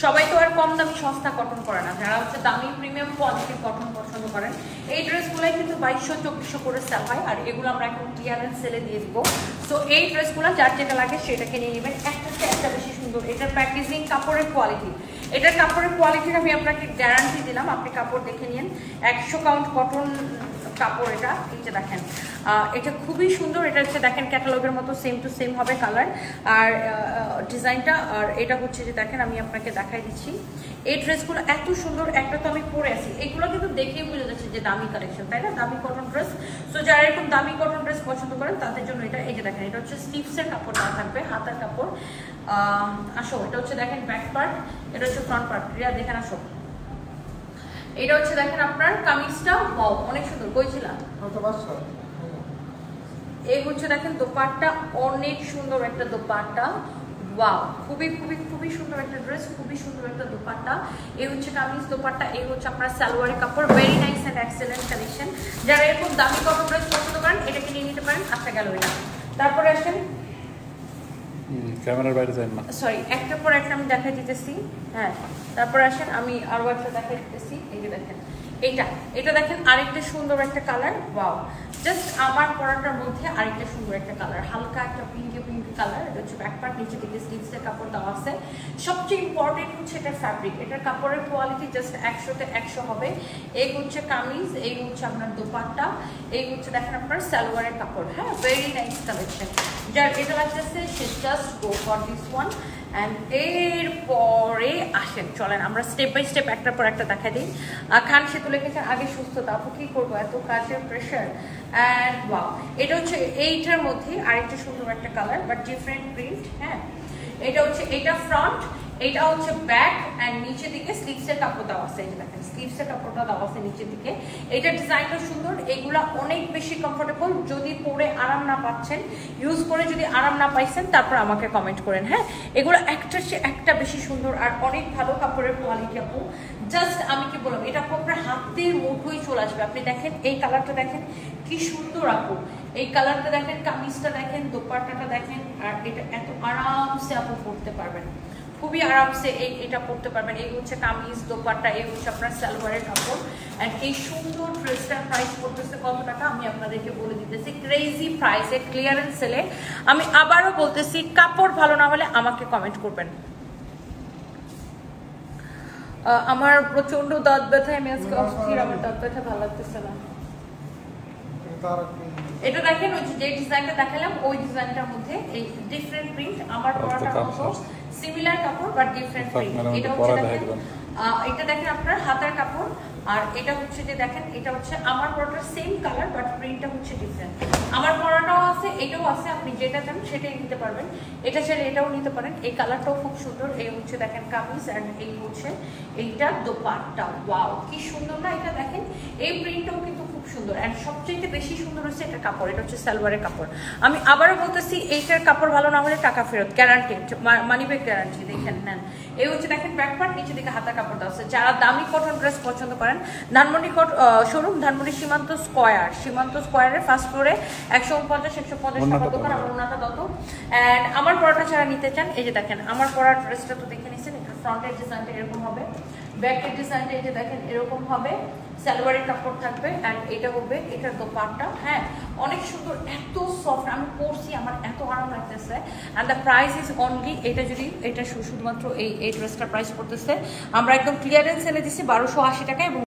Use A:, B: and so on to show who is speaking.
A: সবাই তো আর কম দামি সস্তা কটন করে না, যারা হচ্ছে দামি প্রিমিয়াম কোয়ালিটির কটন পছন্দ করেন এই ড্রেসগুলোই কিন্তু 2200-2400 করে সেল হয়, আর এগুলো আমরা এখন ক্লিয়ারেন্স সেলে দিয়ে দিব। সো এই ড্রেসগুলো যার যেটা লাগে সেটাকে নিয়ে নেবেন। একটা বেশি সুন্দর, এটার প্যাকেজিং, কাপড়ের কোয়ালিটি, এটার কাপড়ের কোয়ালিটির আমি আপনাকে গ্যারান্টি দিলাম, আপনি কাপড় দেখে নিন। 100 কাউন্ট কটন কাপড় এটা, এই যে দেখেন এটা খুবই সুন্দর। এটা হচ্ছে দেখেন ক্যাটালগের মতো সেম টু সেম হবে কালার আর ডিজাইনটা। আর এটা হচ্ছে যে দেখেন আমি আপনাকে দেখাই দিচ্ছি, এই ড্রেসগুলো এত সুন্দর। একটা তো আমি পরে আছি, এগুলো কিন্তু দেখেই বোঝা যাচ্ছে যে দামি কালেকশন, তাই না? দামি কটন ড্রেস। সো যারা এরকম দামি কটন ড্রেস পছন্দ করেন তাদের জন্য এটা। এই যে দেখেন এটা হচ্ছে স্লিভসের কাপড় না থাকবে, হাতার কাপড়। আসো, এটা হচ্ছে দেখেন ব্যাক পার্ট, এটা হচ্ছে ফ্রন্ট পার্ট। রিয়া দেখেন আসো, এটা হচ্ছে দেখেন আপনার কামিজটা, ওয়াও অনেক সুন্দর। কইছিলাম এই হচ্ছে দেখেন দোপাট্টা, অনেক সুন্দর একটা দোপাট্টা, ওয়াও খুবই খুবই খুবই সুন্দর একটা ড্রেস, খুবই সুন্দর একটা দোপাট্টা। এই হচ্ছে কামিজ, দোপাট্টা, এই হচ্ছে আপনার সালোয়ারের কাপড়। Very nice and excellent collection. যারা এরকম দামি কটন ড্রেস পছন্দ করেন এটাকে নিয়ে নিতে পারেন। আচ্ছা গেল এটা। তারপরে আসেন,
B: ক্যামেরার বাইরে যান না,
A: সরি, একটার পর একটা আমি দেখাই দিতেছি। হ্যাঁ, তারপরে আসেন আমি আরো একটা দেখাই দিতেছি। এই যে দেখেন এটা দেখেন আরেকটা সুন্দর একটা কালার, ওয়াও জাস্ট আমার পরাটার মধ্যে আরেকটা সুন্দর একটা কালার, হালকা একটা পিঙ্ক কালার। এটা হচ্ছে ব্যাক পার্ট, নিচে দিকে স্লিভসের কাপড় দেওয়া আছে। সবচেয়ে ইম্পর্টেন্ট হচ্ছে এটার ফ্যাব্রিক, এটার কাপড়ের কোয়ালিটি জাস্ট 100-তে 100 হবে। এই হচ্ছে কামিজ, এই হচ্ছে আপনার দোপাট্টা, এই হচ্ছে দেখেন আপনার সালোয়ারের কাপড়। হ্যাঁ, ভেরি নাইস কালেকশন। যার এটা লাগতেছে সে just go for this one. And এরপরে আসেন, চলেন আমরা স্টেপ বাই স্টেপ একটার পর একটা দেখা দিই। খান সেতু লিখেছেন আগে সুস্থতা, আপু কি করবো এত কাজের প্রেশার। অ্যান্ড ওয়াও, এটা হচ্ছে এইটার মধ্যে আরেকটা সুন্দর একটা কালার বাট ডিফারেন্ট প্রিন্ট। হ্যাঁ, এটা হচ্ছে এটা ফ্রন্ট, এটা হচ্ছে ব্যাক, অ্যান্ড নিচে দিকে স্লিভসের কাপড় দেওয়া আছে। এই যে দেখেন স্লিভসের কাপড়টা দেওয়া আছে নিচের দিকে। এটা ডিজাইনটা সুন্দর, এগুলা অনেক বেশি কমফোর্টেবল। যদি পরে আরাম না পাচ্ছেন, ইউজ করে যদি আরাম না পাইছেন, তারপর আমাকে কমেন্ট করেন। হ্যাঁ, এগুলো একটার চেয়ে একটা বেশি সুন্দর আর অনেক ভালো কাপড়ের কোয়ালিটি আপু। জাস্ট আমি কি বললাম, এটা আপু আপনার হাতের মুঠোই চলে আসবে। আপনি দেখেন এই কালারটা দেখেন কি সুন্দর আপু, এই কালারটা দেখেন, কামিজটা দেখেন, দোপাট্টাটা দেখেন, আর এটা এত আরামসে আপু পরতে পারবেন, খুবই আরামসে এটা পরতে পারবেন। এই হচ্ছে কামিজ, দোপাট্টা, এই হচ্ছে আপনার সালোয়ারের কাপড়। অ্যান্ড এই সুন্দর ড্রেসটার প্রাইস পড়তেছে কত টাকা আমি আপনাদেরকে বলে দিতেছি, ক্রেজি প্রাইসে, ক্লিয়ারেন্স সেলে। আমি আবারও বলতেছি, কাপড় ভালো না হলে আমাকে কমেন্ট করবেন। আমার প্রচন্ড দাঁত ব্যথা, আমি আজকে অস্থির, আমার দাঁত ব্যথা ভালো লাগতেছে না। এটা দেখেন ওই যে ডিজাইনটা দেখালাম ওই ডিজাইনটার মধ্যে এই ডিফারেন্ট প্রিন্ট, আমার পরাটার মতো সিমিলার কাপড় বাট ডিফারেন্ট প্রিন্ট। এটা হচ্ছে দেখেন, এটা দেখেন আপনার হাতার কাপড়, আর এটা হচ্ছে যে দেখেন এটা হচ্ছে আমার পরাটার সেম কালার বাট প্রিন্টটা হচ্ছে ডিফারেন্ট। আমার পরাটাও আছে, এটাও আছে, আপনি যেটা চান সেটাই নিতে পারবেন। এটা চাইলে এটাও নিতে পারেন। এই কালারটাও খুব সুন্দর। এই হচ্ছে দেখেন কামিজ, অ্যান্ড এই হচ্ছে এইটা দোপাট্টা, ওয়াও কি সুন্দর না? এটা দেখেন এই প্রিন্টটাও কিন্তু খুব সুন্দর। অ্যান্ড সবচেয়ে বেশি সুন্দর হচ্ছে এটা কাপড়, এটা হচ্ছে সালোয়ারের কাপড়। আমি আবারও বলতেছি, এইটার কাপড় ভালো না হলে টাকা ফেরত, গ্যারান্টেড, মানি ব্যাক গ্যারান্টি। দেখেন নেন, এই হচ্ছে দেখেন ব্যাক পার্ট, নিচে দিকে হাতা কাপড় দেওয়া আছে। যারা দামি কটন ড্রেস পছন্দ করেন, ধানমন্ডি শোরুম, ধানমন্ডি সীমান্ত স্কোয়ারের ফার্স্ট ফ্লোরে 149-150 টাকা দোকান। আমার ওনাটা দত। অ্যান্ড আমার পরাটা যারা নিতে চান, এই যে দেখেন আমার পরার ড্রেসটা তো দেখে নিচ্ছেন, এটা ফ্রন্টের ডিজাইনটা এরকম হবে, ব্যাকের ডিজাইনটা এই যে দেখেন এরকম হবে, সালোয়ারের কাপড় থাকবে, অ্যান্ড এটা হবে এটার দোপাট্টা। হ্যাঁ, অনেক সুন্দর, এত সফট, আমি পরছি আমার এত আরাম লাগতেছে। And the price is only, এটা যদি এটা শুধুমাত্র এই ড্রেসটার প্রাইস পড়তেছে আমরা একদম ক্লিয়ারেন্স সেলে দিচ্ছি 1280 টাকা। এবং